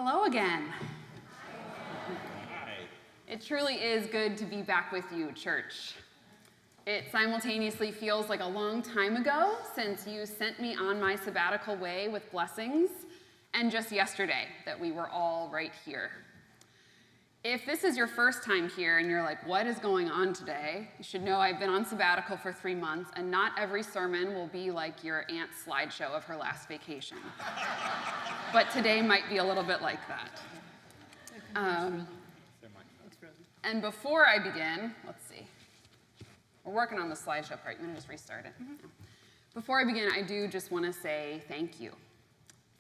Hello again. It truly is good to be back with you, church. It simultaneously feels like a long time ago since you sent me on my sabbatical way with blessings, and just yesterday that we were all right here. If this is your first time here and you're like, what is going on today? You should know I've been on sabbatical for 3 months, and not every sermon will be like your aunt's slideshow of her last vacation. But today might be a little bit like that. And before I begin, let's see. We're working on the slideshow part. You want to just restart it? Mm-hmm. Before I begin, I do just want to say thank you.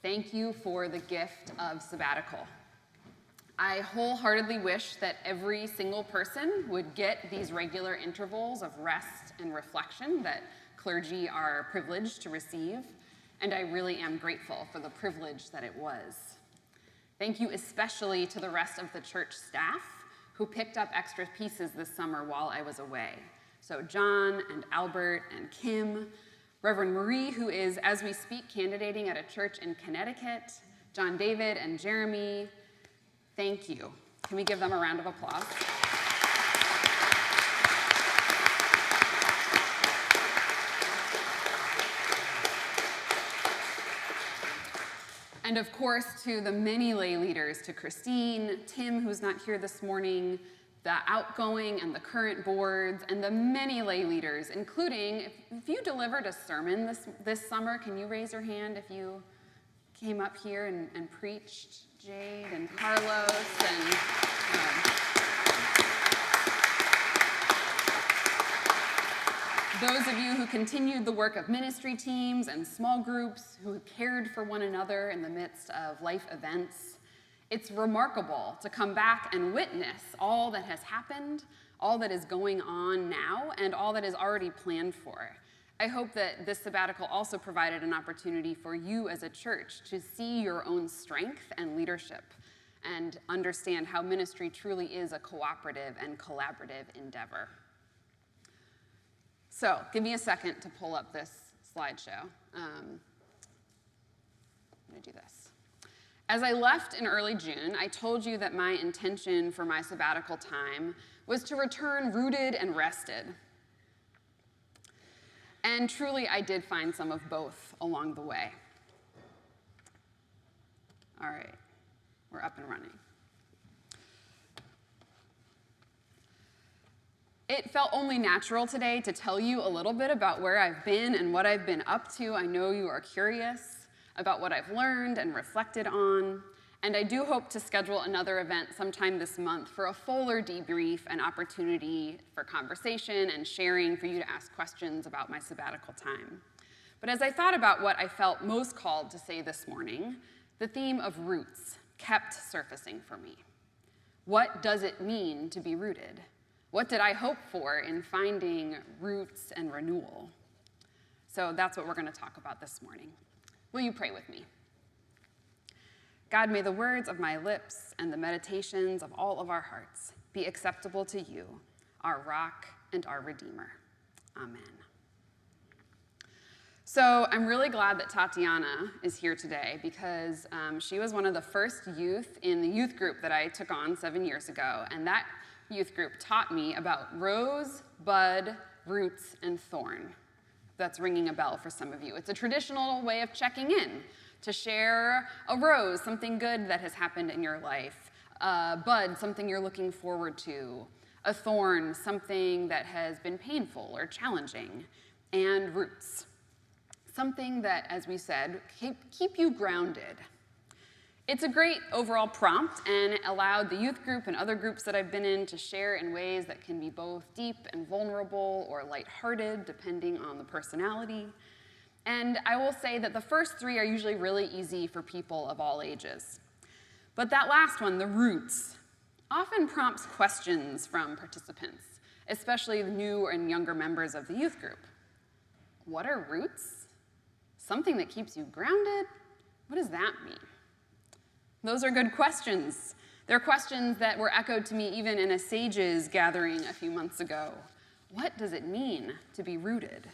Thank you for the gift of sabbatical. I wholeheartedly wish that every single person would get these regular intervals of rest and reflection that clergy are privileged to receive, and I really am grateful for the privilege that it was. Thank you especially to the rest of the church staff who picked up extra pieces this summer while I was away. So John and Albert and Kim, Reverend Marie, who is, as we speak, candidating at a church in Connecticut, John David and Jeremy, thank you. Can we give them a round of applause? And of course, to the many lay leaders, to Christine, Tim, who's not here this morning, the outgoing and the current boards, and the many lay leaders, including, if you delivered a sermon this summer, can you raise your hand if you came up here and preached? Jade and Carlos and those of you who continued the work of ministry teams and small groups, who cared for one another in the midst of life events. It's remarkable to come back and witness all that has happened, all that is going on now, and all that is already planned for. I hope that this sabbatical also provided an opportunity for you as a church to see your own strength and leadership and understand how ministry truly is a cooperative and collaborative endeavor. So, give me a second to pull up this slideshow. I'm going to do this. As I left in early June, I told you that my intention for my sabbatical time was to return rooted and rested. And truly, I did find some of both along the way. All right, we're up and running. It felt only natural today to tell you a little bit about where I've been and what I've been up to. I know you are curious about what I've learned and reflected on, and I do hope to schedule another event sometime this month for a fuller debrief and opportunity for conversation and sharing for you to ask questions about my sabbatical time. But as I thought about what I felt most called to say this morning, the theme of roots kept surfacing for me. What does it mean to be rooted? What did I hope for in finding roots and renewal? So that's what we're going to talk about this morning. Will you pray with me? God, may the words of my lips and the meditations of all of our hearts be acceptable to you, our rock and our redeemer. Amen. So I'm really glad that Tatiana is here today because she was one of the first youth in the youth group that I took on 7 years ago, and that youth group taught me about rose, bud, roots, and thorn. That's ringing a bell for some of you. It's a traditional way of checking in, to share a rose, something good that has happened in your life, a bud, something you're looking forward to, a thorn, something that has been painful or challenging, and roots, something that, as we said, keep you grounded. It's a great overall prompt and allowed the youth group and other groups that I've been in to share in ways that can be both deep and vulnerable or lighthearted, depending on the personality. And I will say that the first three are usually really easy for people of all ages. But that last one, the roots, often prompts questions from participants, especially the new and younger members of the youth group. What are roots? Something that keeps you grounded? What does that mean? Those are good questions. They're questions that were echoed to me even in a Sages gathering a few months ago. What does it mean to be rooted?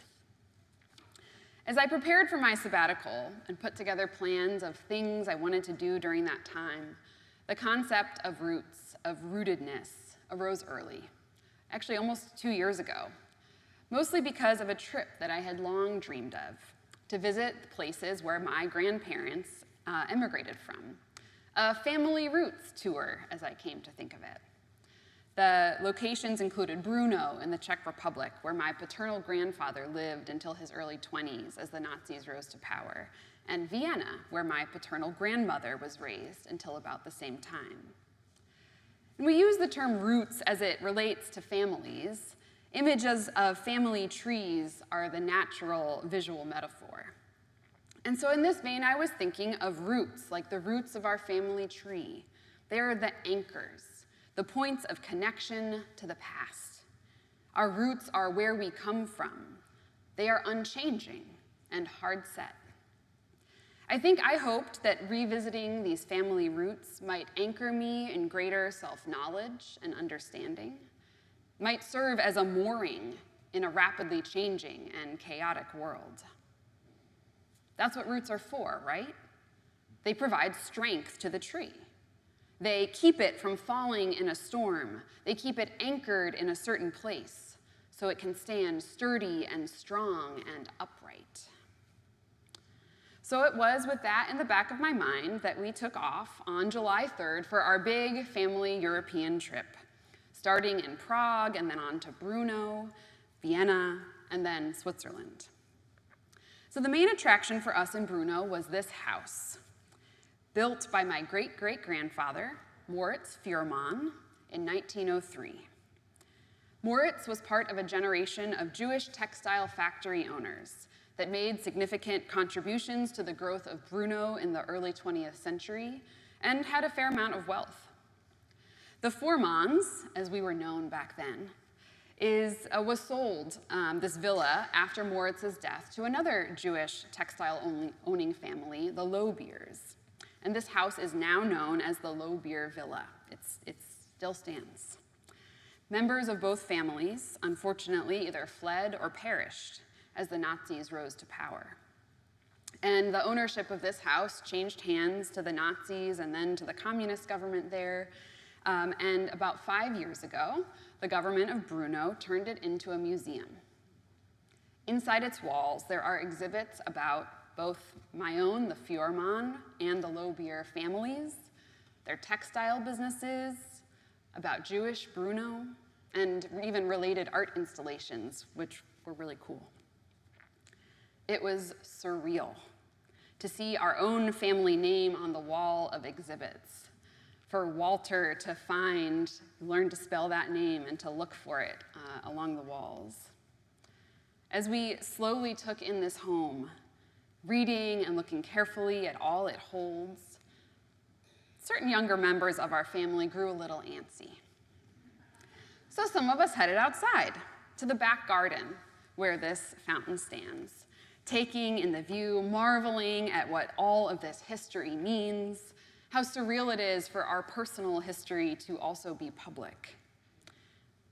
As I prepared for my sabbatical and put together plans of things I wanted to do during that time, the concept of roots, of rootedness, arose early, actually almost 2 years ago, mostly because of a trip that I had long dreamed of, to visit the places where my grandparents emigrated from, a family roots tour, as I came to think of it. The locations included Brno in the Czech Republic, where my paternal grandfather lived until his early 20s as the Nazis rose to power, and Vienna, where my paternal grandmother was raised until about the same time. And we use the term roots as it relates to families. Images of family trees are the natural visual metaphor. And so in this vein, I was thinking of roots, like the roots of our family tree. They are the anchors, the points of connection to the past. Our roots are where we come from. They are unchanging and hard set. I hoped that revisiting these family roots might anchor me in greater self-knowledge and understanding, might serve as a mooring in a rapidly changing and chaotic world. That's what roots are for, right? They provide strength to the tree. They keep it from falling in a storm. They keep it anchored in a certain place so it can stand sturdy and strong and upright. So it was with that in the back of my mind that we took off on July 3rd for our big family European trip, starting in Prague and then on to Brno, Vienna, and then Switzerland. So the main attraction for us in Brno was this house, built by my great-great-grandfather, Moritz Fuhrmann, in 1903. Moritz was part of a generation of Jewish textile factory owners that made significant contributions to the growth of Brno in the early 20th century and had a fair amount of wealth. The Fuhrmanns, as we were known back then, was sold, this villa, after Moritz's death to another Jewish textile-owning family, the Lobiers. And this house is now known as the Lobier Villa. It still stands. Members of both families, unfortunately, either fled or perished as the Nazis rose to power. And the ownership of this house changed hands to the Nazis and then to the communist government there. And about 5 years ago, the government of Brno turned it into a museum. Inside its walls, there are exhibits about both my own, the Fuhrmann, and the Lobier families, their textile businesses, about Jewish Brno, and even related art installations, which were really cool. It was surreal to see our own family name on the wall of exhibits, for Walter to learn to spell that name and to look for it along the walls. As we slowly took in this home, reading and looking carefully at all it holds, certain younger members of our family grew a little antsy. So some of us headed outside to the back garden where this fountain stands, taking in the view, marveling at what all of this history means, how surreal it is for our personal history to also be public.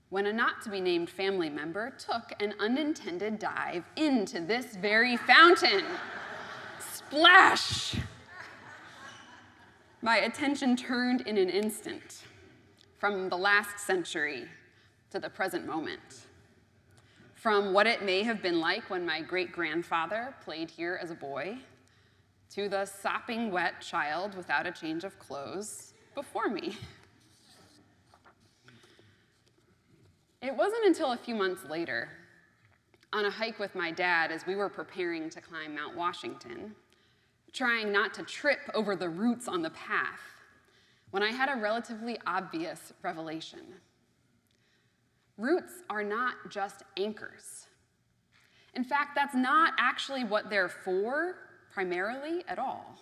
When a not-to-be-named family member took an unintended dive into this very fountain. Splash! My attention turned in an instant from the last century to the present moment. From what it may have been like when my great-grandfather played here as a boy, to the sopping wet child without a change of clothes before me. It wasn't until a few months later, on a hike with my dad as we were preparing to climb Mount Washington, trying not to trip over the roots on the path, when I had a relatively obvious revelation. Roots are not just anchors. In fact, that's not actually what they're for, primarily at all.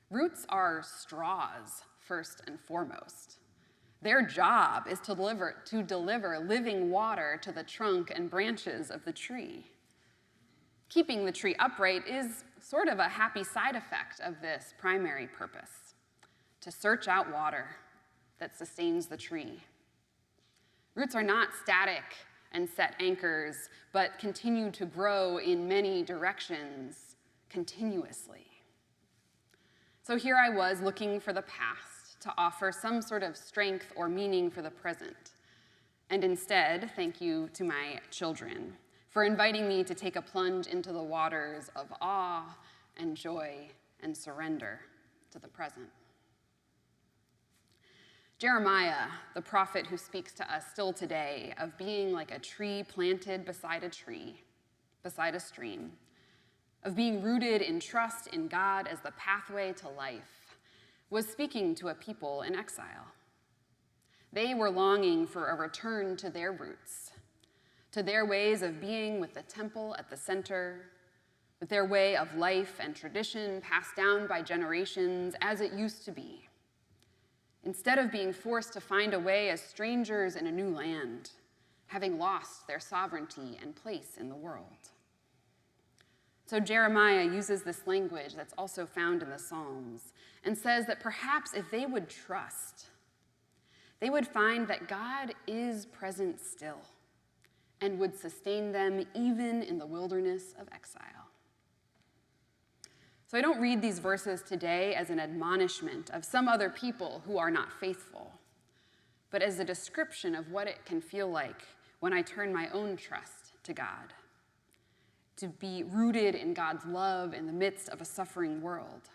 Roots are straws, first and foremost. Their job is to deliver living water to the trunk and branches of the tree. Keeping the tree upright is sort of a happy side effect of this primary purpose, to search out water that sustains the tree. Roots are not static and set anchors, but continue to grow in many directions continuously. So here I was looking for the past to offer some sort of strength or meaning for the present. And instead, thank you to my children for inviting me to take a plunge into the waters of awe and joy and surrender to the present. Jeremiah, the prophet who speaks to us still today of being like a tree planted beside a stream, of being rooted in trust in God as the pathway to life, was speaking to a people in exile. They were longing for a return to their roots, to their ways of being with the temple at the center, with their way of life and tradition passed down by generations as it used to be, instead of being forced to find a way as strangers in a new land, having lost their sovereignty and place in the world. So Jeremiah uses this language that's also found in the Psalms and says that perhaps if they would trust, they would find that God is present still and would sustain them even in the wilderness of exile. So I don't read these verses today as an admonishment of some other people who are not faithful, but as a description of what it can feel like when I turn my own trust to God, to be rooted in God's love in the midst of a suffering world.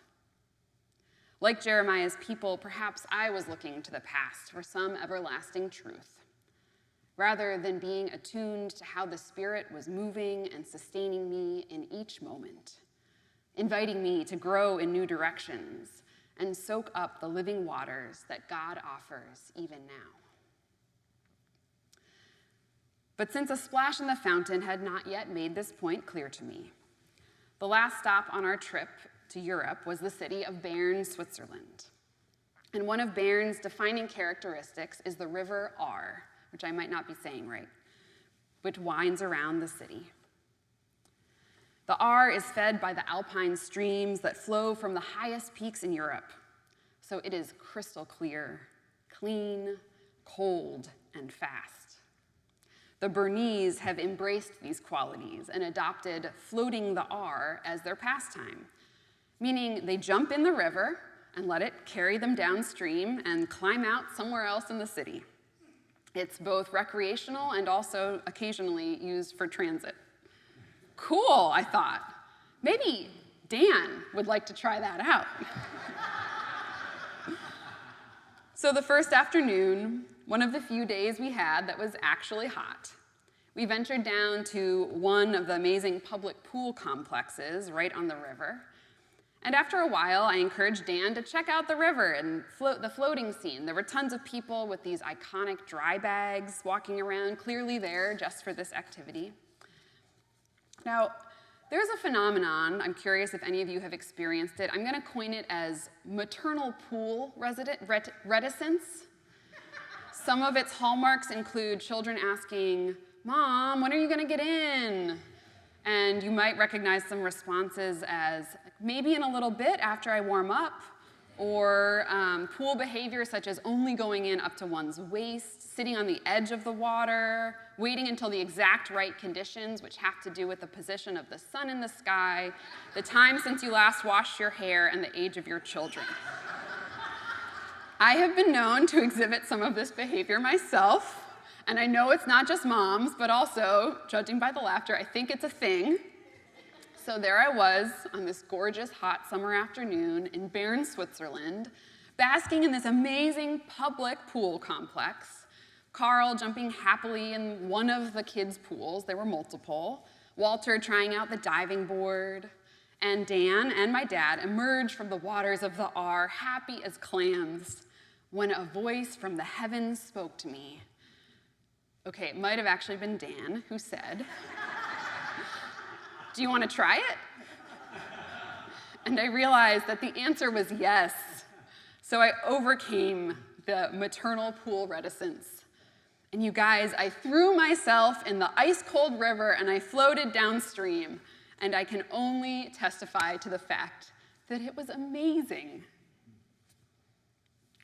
Like Jeremiah's people, perhaps I was looking to the past for some everlasting truth, rather than being attuned to how the Spirit was moving and sustaining me in each moment, inviting me to grow in new directions and soak up the living waters that God offers even now. But since a splash in the fountain had not yet made this point clear to me, the last stop on our trip to Europe was the city of Bern, Switzerland. And one of Bern's defining characteristics is the river Ahr, which I might not be saying right, which winds around the city. The Ahr is fed by the alpine streams that flow from the highest peaks in Europe. So it is crystal clear, clean, cold, and fast. The Bernese have embraced these qualities and adopted floating the Ahr as their pastime, meaning they jump in the river and let it carry them downstream and climb out somewhere else in the city. It's both recreational and also occasionally used for transit. Cool, I thought. Maybe Dan would like to try that out. So the first afternoon, one of the few days we had that was actually hot, we ventured down to one of the amazing public pool complexes right on the river. And after a while, I encouraged Dan to check out the river and the floating scene. There were tons of people with these iconic dry bags walking around, clearly there just for this activity. Now, there's a phenomenon, I'm curious if any of you have experienced it. I'm going to coin it as maternal pool reticence. Some of its hallmarks include children asking, "Mom, when are you going to get in?" And you might recognize some responses as, maybe in a little bit after I warm up, or pool behavior such as only going in up to one's waist, sitting on the edge of the water, waiting until the exact right conditions, which have to do with the position of the sun in the sky, the time since you last washed your hair, and the age of your children. I have been known to exhibit some of this behavior myself, and I know it's not just moms, but also, judging by the laughter, I think it's a thing. So there I was on this gorgeous hot summer afternoon in Bern, Switzerland, basking in this amazing public pool complex. Carl jumping happily in one of the kids' pools, there were multiple, Walter trying out the diving board, and Dan and my dad emerged from the waters of the Ahr, happy as clams, when a voice from the heavens spoke to me. Okay, it might have actually been Dan who said, "Do you want to try it?" And I realized that the answer was yes. So I overcame the maternal pool reticence. And you guys, I threw myself in the ice-cold river and I floated downstream. And I can only testify to the fact that it was amazing.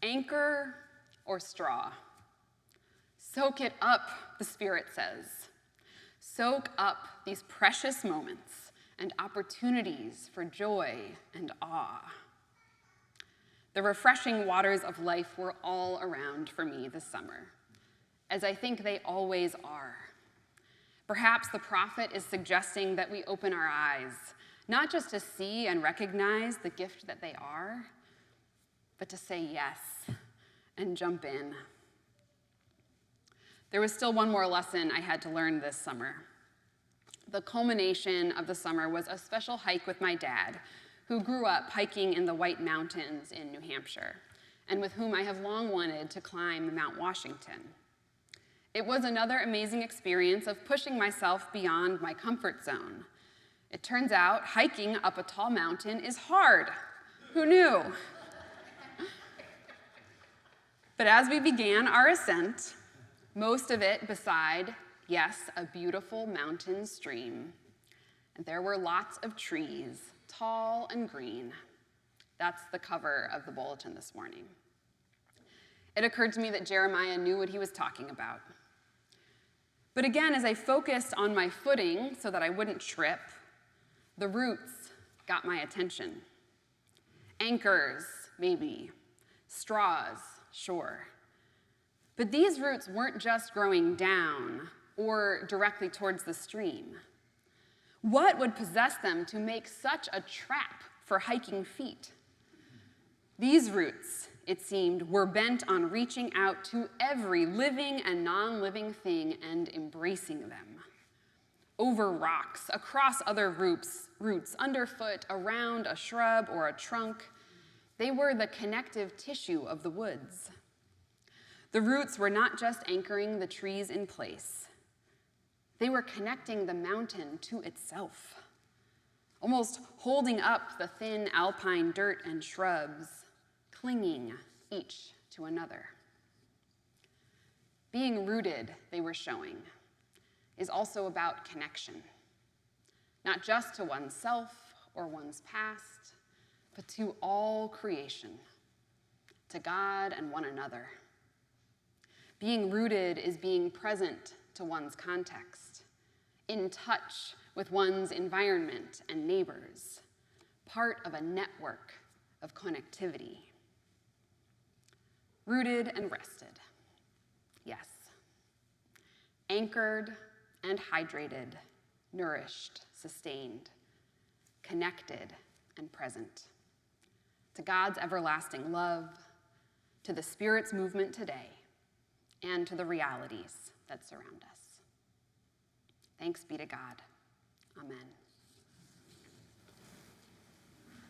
Anchor or straw? Soak it up, the Spirit says. Soak up these precious moments and opportunities for joy and awe. The refreshing waters of life were all around for me this summer, as I think they always are. Perhaps the prophet is suggesting that we open our eyes, not just to see and recognize the gift that they are, but to say yes and jump in. There was still one more lesson I had to learn this summer. The culmination of the summer was a special hike with my dad, who grew up hiking in the White Mountains in New Hampshire, and with whom I have long wanted to climb Mount Washington. It was another amazing experience of pushing myself beyond my comfort zone. It turns out hiking up a tall mountain is hard. Who knew? But as we began our ascent, most of it beside, yes, a beautiful mountain stream, and there were lots of trees, tall and green. That's the cover of the bulletin this morning. It occurred to me that Jeremiah knew what he was talking about. But again, as I focused on my footing so that I wouldn't trip, the roots got my attention. Anchors, maybe. Straws, sure. But these roots weren't just growing down or directly towards the stream. What would possess them to make such a trap for hiking feet? These roots, it seemed, were bent on reaching out to every living and non-living thing and embracing them. Over rocks, across other roots, underfoot, around a shrub or a trunk, they were the connective tissue of the woods. The roots were not just anchoring the trees in place. They were connecting the mountain to itself, almost holding up the thin alpine dirt and shrubs, clinging each to another. Being rooted, they were showing, is also about connection, not just to oneself or one's past, but to all creation, to God and one another. Being rooted is being present to one's context, in touch with one's environment and neighbors, part of a network of connectivity. Rooted and rested, yes. Anchored and hydrated, nourished, sustained, connected and present. To God's everlasting love, to the Spirit's movement today, and to the realities that surround us. Thanks be to God. Amen.